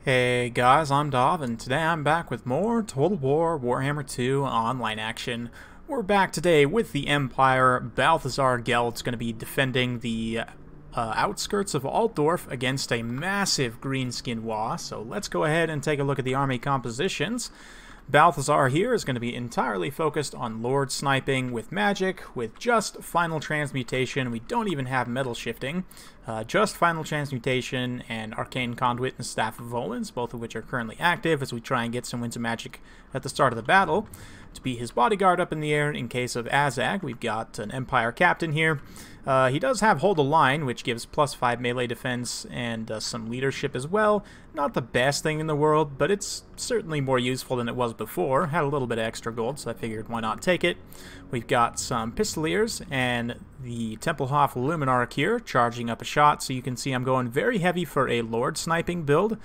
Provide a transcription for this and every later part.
Hey guys, I'm Dov, and today I'm back with more Total War Warhammer 2 online action. We're back today with the Empire. Balthazar Gelt's going to be defending the outskirts of Altdorf against a massive Greenskin Wa, so let's go ahead and take a look at the army compositions. Balthazar here is going to be entirely focused on Lord Sniping with magic, with just Final Transmutation. We don't even have Metal Shifting. Just Final Transmutation and Arcane Conduit and Staff of Volans, both of which are currently active as we try and get some Winds of Magic at the start of the battle. To be his bodyguard up in the air in case of Azag, we've got an Empire Captain here. He does have Hold a Line, which gives +5 melee defense and some leadership as well. Not the best thing in the world, but it's certainly more useful than it was before. Had a little bit of extra gold, so I figured why not take it. We've got some Pistoliers and the Tempelhof Luminarch here, charging up a shot, so you can see I'm going very heavy for a Lord Sniping build,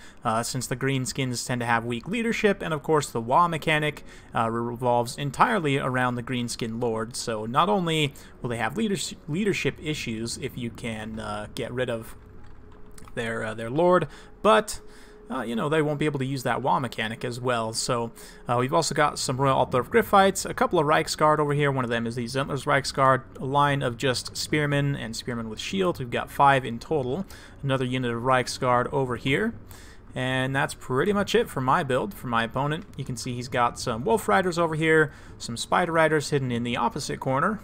since the Greenskins tend to have weak leadership, and of course the Wa mechanic revolves entirely around the Greenskin Lord, so not only will they have leadership issues if you can get rid of their Lord, but you know, they won't be able to use that Wa mechanic as well. So we've also got some Royal Altdorf Gryphites, a couple of Reichsguard over here. One of them is the Zentler's Reichsguard, a line of just Spearmen and Spearmen with shields. We've got 5 in total. Another unit of Reichsguard over here. And that's pretty much it for my build, for my opponent. You can see he's got some Wolf Riders over here, some Spider Riders hidden in the opposite corner,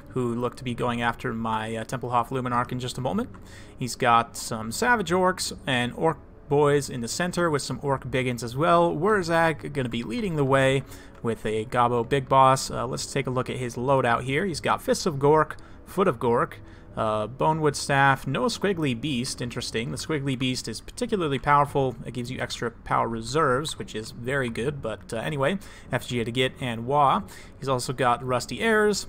who look to be going after my Tempelhof Luminarch in just a moment. He's got some Savage Orcs and Orc Boys in the center with some Orc Biggins as well. Wurzag going to be leading the way with a Gobbo Big Boss. Let's take a look at his loadout here. He's got Fists of Gork, Foot of Gork, Bonewood Staff, no Squiggly Beast. Interesting. The Squiggly Beast is particularly powerful. It gives you extra power reserves, which is very good. But anyway, FGA to get and Wa. He's also got Rusty Heirs,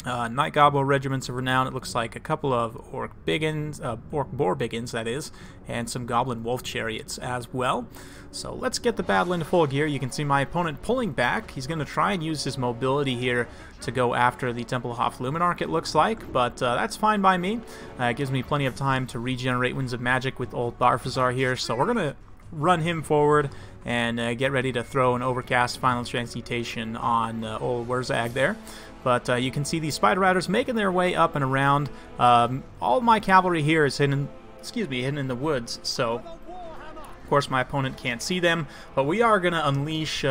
Night Gobbo Regiments of Renown. It looks like a couple of Orc Biggins, Orc Boar Biggins, that is, and some Goblin Wolf Chariots as well. So let's get the battle into full gear. You can see my opponent pulling back. He's going to try and use his mobility here to go after the Tempelhof Luminarch, it looks like, but that's fine by me. It gives me plenty of time to regenerate Winds of Magic with old Balthazar here, so we're going to run him forward and get ready to throw an Overcast Final Transmutation on old Wurzag there. But you can see these Spider Riders making their way up and around. All my cavalry here is hidden in the woods, so of course my opponent can't see them. But we are going to unleash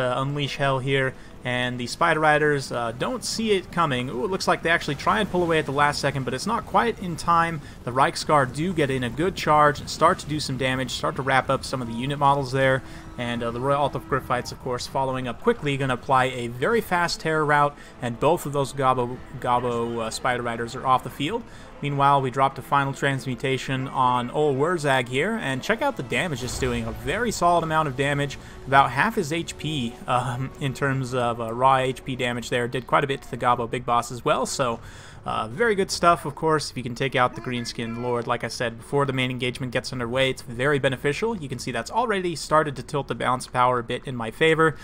hell here, and the Spider Riders don't see it coming. Ooh, it looks like they actually try and pull away at the last second, but it's not quite in time. The Reichsguard do get in a good charge and start to do some damage, start to wrap up some of the unit models there. And the Royal Altdorf Gryphites, of course, following up quickly, going to apply a very fast terror route, and both of those Gobbo Spider Riders are off the field. Meanwhile, we dropped a Final Transmutation on old Wurzag here, and check out the damage it's doing. A very solid amount of damage, about half his HP in terms of raw HP damage there. Did quite a bit to the Gobbo Big Boss as well, so very good stuff, of course. If you can take out the Greenskin Lord, like I said, before the main engagement gets underway, it's very beneficial. You can see that's already started to tilt the balance power a bit in my favor.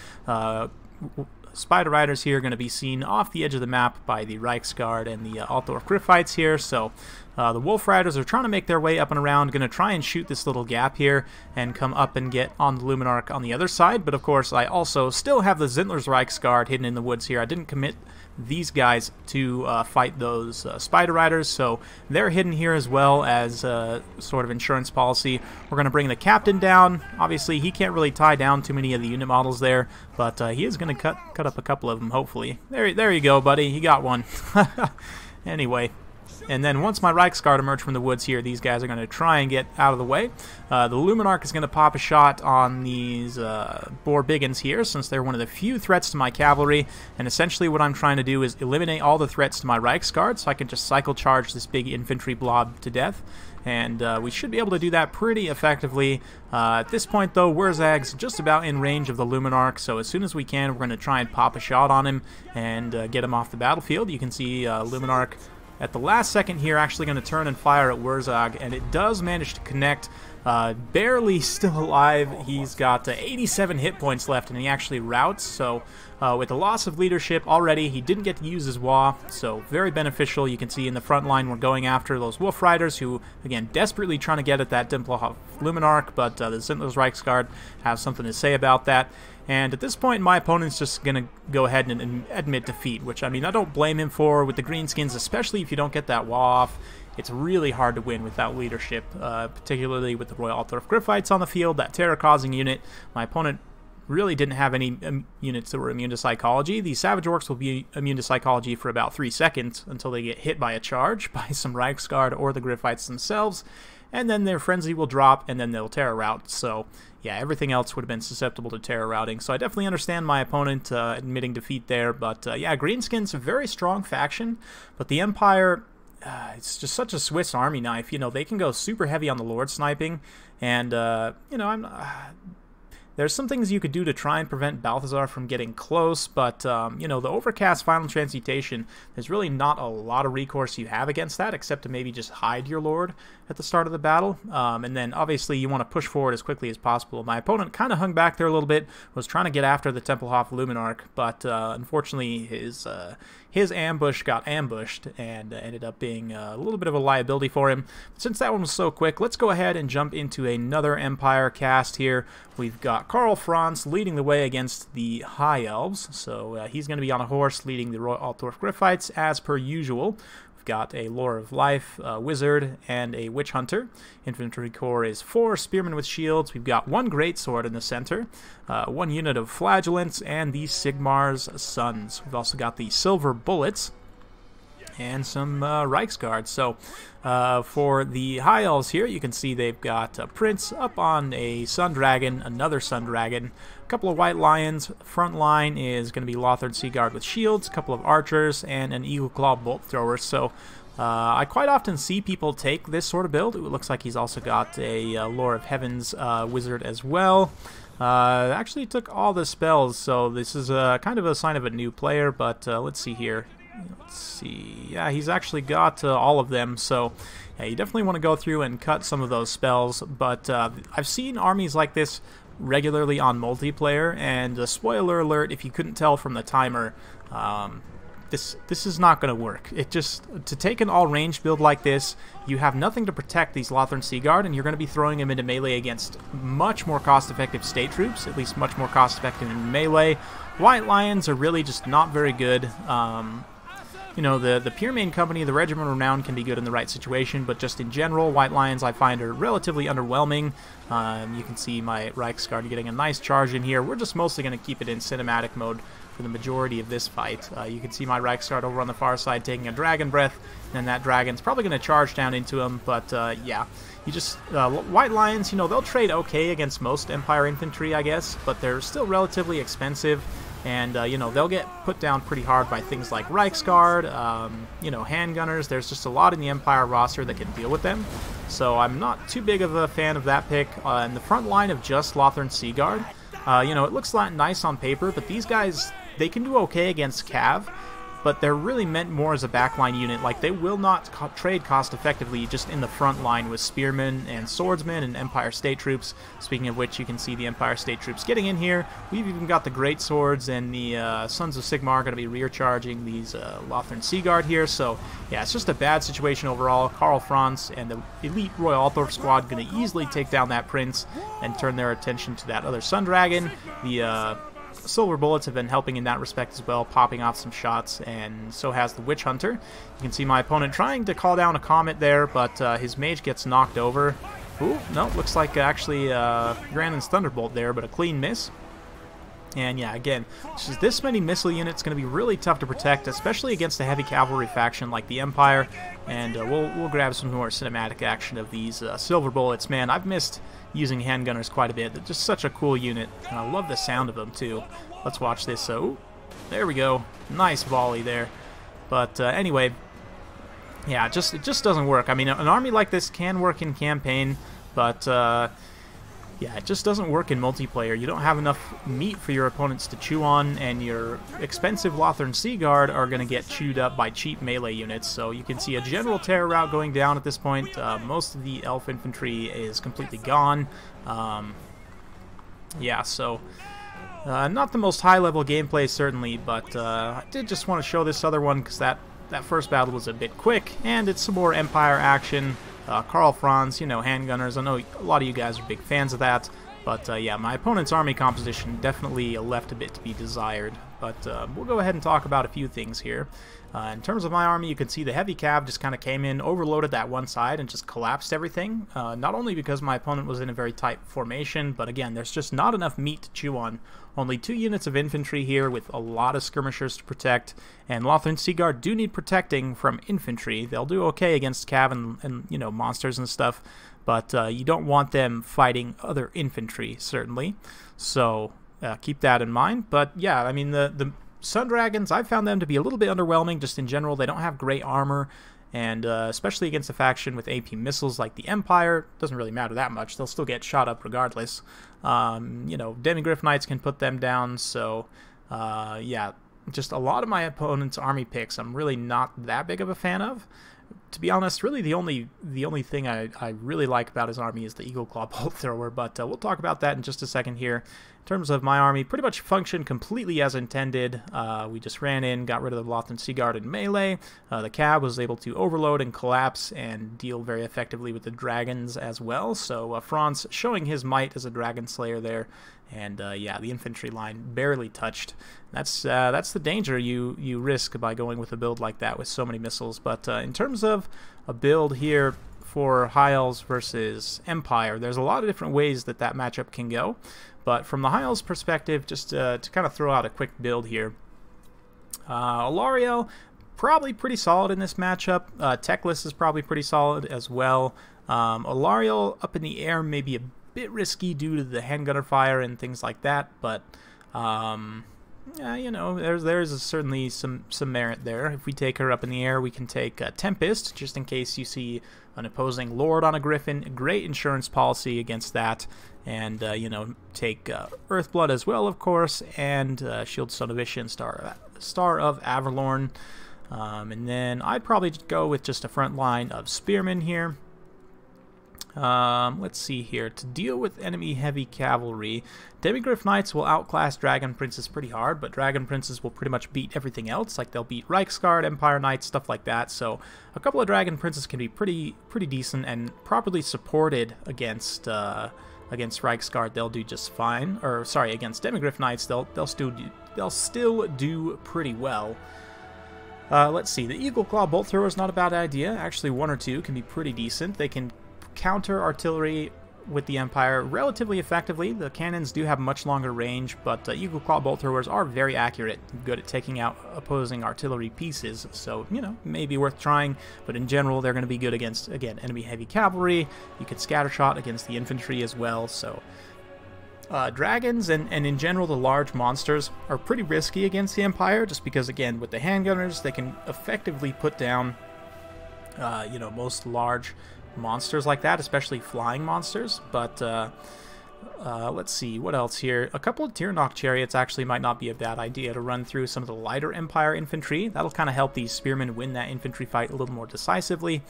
Spider Riders here are going to be seen off the edge of the map by the Reichsguard and the Altdorf Gryphites here, so the Wolf Riders are trying to make their way up and around, going to try and shoot this little gap here and come up and get on the Luminarch on the other side, but of course I also still have the Zentler's Reichsguard hidden in the woods here. I didn't commit these guys to fight those Spider Riders, so they're hidden here as well as sort of insurance policy. We're going to bring the Captain down. Obviously, he can't really tie down too many of the unit models there, but he is going to cut up a couple of them, hopefully. There you go, buddy. He got one. Anyway. And then once my Reichsguard emerge from the woods here, these guys are going to try and get out of the way. The Luminarch is going to pop a shot on these Boar Biggins here, since they're one of the few threats to my cavalry. And essentially what I'm trying to do is eliminate all the threats to my Reichsguard, so I can just cycle charge this big infantry blob to death. And we should be able to do that pretty effectively. At this point, though, Wurzag's just about in range of the Luminarch, so as soon as we can, we're going to try and pop a shot on him and get him off the battlefield. You can see Luminarch at the last second here actually going to turn and fire at Wurzag, and it does manage to connect. Barely still alive. He's got 87 hit points left, and he actually routs, so With the loss of leadership already, he didn't get to use his Wa, so very beneficial. You can see in the front line we're going after those Wolf Riders who, again, desperately trying to get at that Tempelhof Luminarch, but the Zintlers Reichsguard have something to say about that. And at this point, my opponent's just going to go ahead and admit defeat, which, I mean, I don't blame him for. With the Greenskins, especially if you don't get that Wa off, it's really hard to win without leadership, particularly with the Royal Altdorf Griffites on the field, that terror-causing unit. My opponent really didn't have any units that were immune to psychology. The Savage Orcs will be immune to psychology for about 3 seconds until they get hit by a charge by some Reichsguard or the Griffites themselves, and then their frenzy will drop, and then they'll terror route. So yeah, everything else would have been susceptible to terror routing. So I definitely understand my opponent admitting defeat there, but yeah, Greenskins, a very strong faction, but the Empire, it's just such a Swiss Army knife. You know, they can go super heavy on the Lord sniping, and you know, there's some things you could do to try and prevent Balthazar from getting close, but, you know, the Overcast Final Transmutation, there's really not a lot of recourse you have against that, except to maybe just hide your Lord at the start of the battle. And then, obviously, you want to push forward as quickly as possible. My opponent kind of hung back there a little bit, was trying to get after the Tempelhof Luminarch, but, unfortunately, his ambush got ambushed and ended up being a little bit of a liability for him. Since that one was so quick, let's go ahead and jump into another Empire cast here. We've got Karl Franz leading the way against the High Elves, so he's going to be on a horse leading the Royal Altdorf Griffites as per usual. We've got a Lore of Life, a Wizard, and a Witch Hunter. Infantry Corps is 4 Spearmen with Shields. We've got 1 Greatsword in the center, 1 unit of Flagellants, and the Sigmar's Sons. We've also got the Silver Bullets and some Reichsguard. So for the High Elves here, you can see they've got a Prince up on a Sun Dragon, another Sun Dragon, a couple of White Lions. Front line is going to be Lothard Seaguard with shields, a couple of Archers, and an Eagle Claw Bolt Thrower. So I quite often see people take this sort of build. It looks like he's also got a Lore of Heavens Wizard as well. Actually took all the spells, so this is kind of a sign of a new player, but let's see here. Let's see. Yeah, he's actually got all of them, so yeah, you definitely want to go through and cut some of those spells, but I've seen armies like this regularly on multiplayer, and spoiler alert, if you couldn't tell from the timer, this is not going to work. It just, to take an all-range build like this, you have nothing to protect these Lothern Seaguard, and you're going to be throwing them into melee against much more cost-effective state troops, at least much more cost-effective in melee. White Lions are really just not very good. You know, the Pure Main Company, the Regiment of Renown can be good in the right situation, but just in general, White Lions I find are relatively underwhelming. You can see my Reichsguard getting a nice charge in here. We're just mostly going to keep it in cinematic mode for the majority of this fight. You can see my Reichsguard over on the far side taking a Dragon Breath, and that Dragon's probably going to charge down into him, but yeah. You just, White Lions, you know, they'll trade okay against most Empire infantry, I guess, but they're still relatively expensive. And, you know, they'll get put down pretty hard by things like Reichsguard, you know, handgunners. There's just a lot in the Empire roster that can deal with them. So I'm not too big of a fan of that pick. In the front line of just Lothern Seaguard, you know, it looks nice on paper, but these guys, they can do okay against Cav, but they're really meant more as a backline unit. Like, they will not trade cost-effectively just in the front line with Spearmen and Swordsmen and Empire State Troops. Speaking of which, you can see the Empire State Troops getting in here. We've even got the Great Swords, and the Sons of Sigmar are going to be rear charging these Lothern Seaguard here. So, yeah, it's just a bad situation overall. Karl Franz and the elite Royal Altdorf squad going to easily take down that Prince and turn their attention to that other Sun Dragon. The Silver Bullets have been helping in that respect as well, popping off some shots, and so has the Witch Hunter. You can see my opponent trying to call down a Comet there, but his mage gets knocked over. Ooh, no, looks like actually Grandin's Thunderbolt there, but a clean miss. And yeah, again, just this many missile units going to be really tough to protect, especially against a heavy cavalry faction like the Empire. And we'll grab some more cinematic action of these Silver Bullets. Man, I've missed using handgunners quite a bit. They're just such a cool unit, and I love the sound of them too. Let's watch this. So, there we go. Nice volley there. But anyway, yeah, it just doesn't work. I mean, an army like this can work in campaign, but yeah, it just doesn't work in multiplayer. You don't have enough meat for your opponents to chew on, and your expensive Lothern Seaguard are going to get chewed up by cheap melee units. So you can see a general terror route going down at this point. Most of the elf infantry is completely gone. Yeah, so Not the most high-level gameplay, certainly, but I did just want to show this other one because that first battle was a bit quick, and it's some more Empire action. Karl Franz, you know, handgunners. I know a lot of you guys are big fans of that, but yeah, my opponent's army composition definitely left a bit to be desired. But we'll go ahead and talk about a few things here. In terms of my army, you can see the heavy cav just kind of came in, overloaded that one side, and just collapsed everything. Not only because my opponent was in a very tight formation, but again, there's just not enough meat to chew on. Only 2 units of infantry here with a lot of skirmishers to protect, and Lothar and Seaguard do need protecting from infantry. They'll do okay against cav and you know, monsters and stuff, but you don't want them fighting other infantry, certainly. So keep that in mind. But yeah, I mean, the Sun Dragons, I've found them to be a little bit underwhelming just in general. They don't have great armor, and especially against a faction with AP missiles like the Empire, doesn't really matter that much. They'll still get shot up regardless. You know, Demigryph Knights can put them down, so yeah, just a lot of my opponent's army picks I'm really not that big of a fan of. To be honest, really the only thing I really like about his army is the Eagle Claw Bolt Thrower, but we'll talk about that in just a second here. In terms of my army, pretty much functioned completely as intended. We just ran in, got rid of the Lothar and Seaguard in melee. The Cav was able to overload and collapse and deal very effectively with the dragons as well. So Franz showing his might as a dragon slayer there. And yeah, the infantry line barely touched. That's the danger you risk by going with a build like that with so many missiles. But in terms of a build here for High Elves versus Empire, there's a lot of different ways that matchup can go. But from the High Elves perspective, just to kind of throw out a quick build here, Alario, probably pretty solid in this matchup. Teclis is probably pretty solid as well. Alario up in the air may be a bit risky due to the handgunner fire and things like that, but yeah, you know, there's certainly some merit there. If we take her up in the air, we can take Tempest, just in case you see an opposing Lord on a Griffin. Great insurance policy against that. And, you know, take Earthblood as well, of course, and Shield Stone of Ishin, Star of Averlorn. And then I'd probably go with just a front line of Spearmen here. Let's see here. To deal with enemy heavy cavalry, Demigryph Knights will outclass Dragon Princes pretty hard, but Dragon Princes will pretty much beat everything else. Like, they'll beat Reiksguard, Empire Knights, stuff like that. So a couple of Dragon Princes can be pretty decent, and properly supported against Reiksguard, they'll do just fine. Or sorry, against Demigryph Knights, they'll still do pretty well. Let's see. The Eagle Claw Bolt Thrower is not a bad idea. Actually, 1 or 2 can be pretty decent. They can counter artillery with the Empire relatively effectively. The cannons do have much longer range, but Eagle Claw Bolt Throwers are very accurate, good at taking out opposing artillery pieces, so, you know, maybe worth trying, but in general, they're going to be good against, again, enemy heavy cavalry. You could scattershot against the infantry as well, so dragons and in general the large monsters are pretty risky against the Empire, just because, again, with the handgunners, they can effectively put down, you know, most large monsters like that, especially flying monsters. But let's see, what else here? A couple of Tirnoch chariots actually might not be a bad idea to run through some of the lighter Empire infantry. That'll kind of help these spearmen win that infantry fight a little more decisively.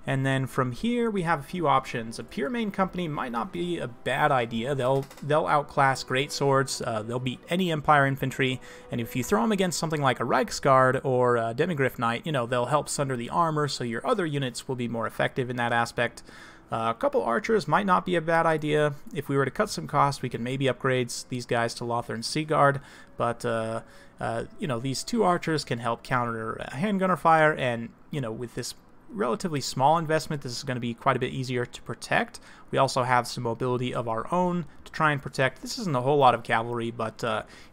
And then from here we have a few options. A pure main company might not be a bad idea. They'll outclass greatswords. They'll beat any Empire infantry, and if you throw them against something like a Reiksguard or a Demigryph Knight, you know, they'll help sunder the armor, so your other units will be more effective in that aspect. A couple archers might not be a bad idea. If we were to cut some costs, we can maybe upgrade these guys to Lothar and Seaguard, but you know, these 2 archers can help counter handgunner fire, and, you know, with this relatively small investment, this is going to be quite a bit easier to protect. We also have some mobility of our own to try and protect. This isn't a whole lot of cavalry, but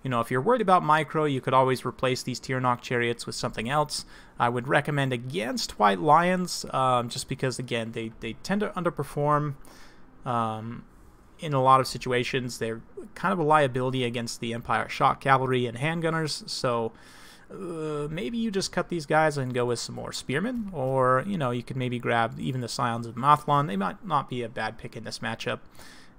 you know, if you're worried about micro, you could always replace these Tirnoch chariots with something else. I would recommend against White Lions, just because, again, they tend to underperform in a lot of situations. They're kind of a liability against the Empire shock cavalry and handgunners, so maybe you just cut these guys and go with some more spearmen, or, you know, you could maybe grab even the Scions of Mathlon. They might not be a bad pick in this matchup.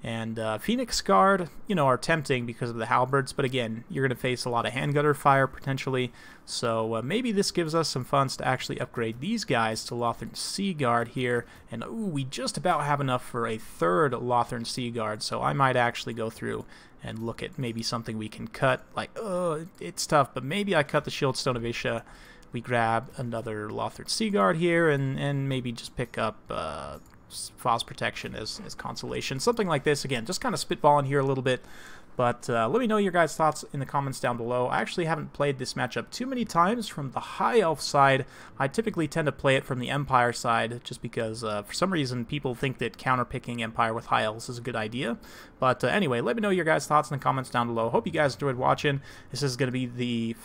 And Phoenix Guard, you know, are tempting because of the halberds, but again, you're going to face a lot of handgunner fire potentially, so maybe this gives us some funds to actually upgrade these guys to Lothern Sea Guard here, and ooh, we just about have enough for a third Lothern Sea Guard, so I might actually go through and look at maybe something we can cut, like, oh, it's tough, but maybe I cut the Shieldstone of Isha, we grab another Lothern Sea Guard here, and maybe just pick up Foz Protection as consolation. Something like this, again, just kind of spitballing here a little bit. But let me know your guys' thoughts in the comments down below. I actually haven't played this matchup too many times from the High Elf side. I typically tend to play it from the Empire side just because for some reason people think that counterpicking Empire with High Elves is a good idea. But anyway, let me know your guys' thoughts in the comments down below. Hope you guys enjoyed watching. This is going to be the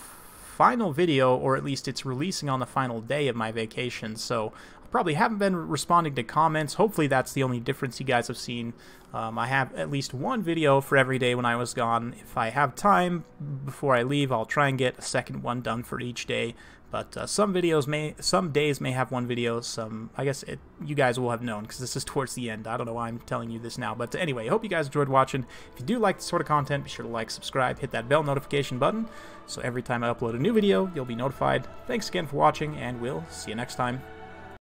final video, or at least it's releasing on the final day of my vacation, so I probably haven't been responding to comments. Hopefully that's the only difference you guys have seen. I have at least one video for every day when I was gone. If I have time before I leave, I'll try and get a second one done for each day. But some days may have one video. Some, I guess you guys will have known because this is towards the end. I don't know why I'm telling you this now. But anyway, I hope you guys enjoyed watching. If you do like this sort of content, be sure to like, subscribe, hit that bell notification button, so every time I upload a new video, you'll be notified. Thanks again for watching, and we'll see you next time.